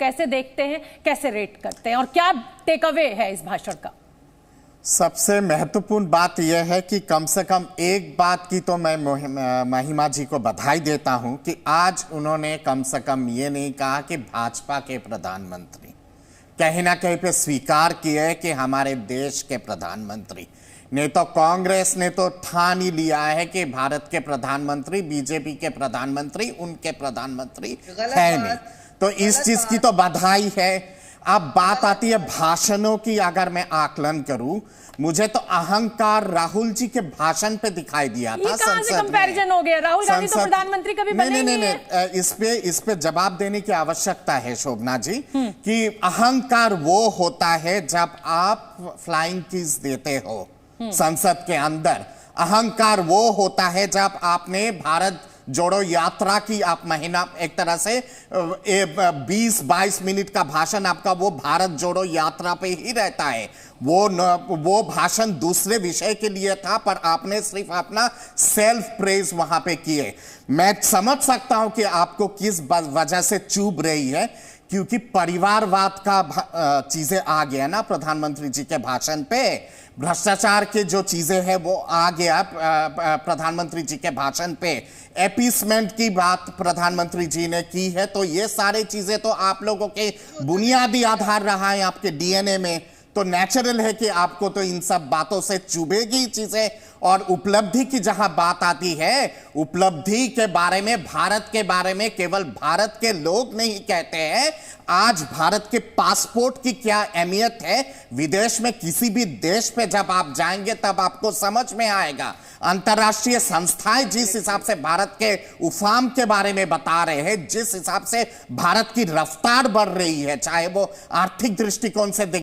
कैसे देखते हैं, कैसे रेट करते हैं और क्या टेक अवे है इस भाषण का? सबसे महत्वपूर्ण बात यह है कि कम से कम एक बात की तो मैं महिमा जी को बधाई देता हूं कि आज उन्होंने कम से कम ये नहीं कहा कि भाजपा के प्रधानमंत्री, कहीं ना कहीं पे स्वीकार किए कि हमारे देश के प्रधानमंत्री। नहीं तो कांग्रेस ने तो ठान ही लिया है कि भारत के प्रधानमंत्री, बीजेपी के प्रधानमंत्री उनके प्रधानमंत्री है नहीं। तो इस चीज की तो बधाई है। अब बात आती है भाषणों की। अगर मैं आकलन करूं, मुझे तो अहंकार राहुल जी के भाषण पे दिखाई दिया था। संसद में कंपैरिजन हो गया। राहुल गांधी तो प्रधानमंत्री कभी बने नहीं। इस पे जवाब देने की आवश्यकता है शोभना जी कि अहंकार वो होता है जब आप फ्लाइंग किस देते हो संसद के अंदर। अहंकार वो होता है जब आपने भारत जोड़ो यात्रा की आप महीना, एक तरह से 20-22 मिनट का भाषण आपका वो भारत जोड़ो यात्रा पे ही रहता है। वो भाषण दूसरे विषय के लिए था, पर आपने सिर्फ अपना सेल्फ प्रेज वहां पे किए। मैं समझ सकता हूं कि आपको किस वजह से चुभ रही है, क्योंकि परिवारवाद का चीजें आ गया ना प्रधानमंत्री जी के भाषण पे। भ्रष्टाचार के जो चीजें हैं वो आ गया प्रधानमंत्री जी के भाषण पे। एपीसमेंट की बात प्रधानमंत्री जी ने की है। तो ये सारी चीजें तो आप लोगों के बुनियादी आधार रहा है आपके डीएनए में। तो नेचुरल है कि आपको तो इन सब बातों से चुभेगी चीजें। और उपलब्धि की जहां बात आती है, उपलब्धि के बारे में, भारत के बारे में केवल भारत के लोग नहीं कहते हैं। आज भारत के पासपोर्ट की क्या अहमियत है, विदेश में किसी भी देश पे जब आप जाएंगे तब आपको समझ में आएगा। अंतर्राष्ट्रीय संस्थाएं जिस हिसाब से भारत के उफाम के बारे में बता रहे हैं, जिस हिसाब से भारत की रफ्तार बढ़ रही है, चाहे वो आर्थिक दृष्टिकोण से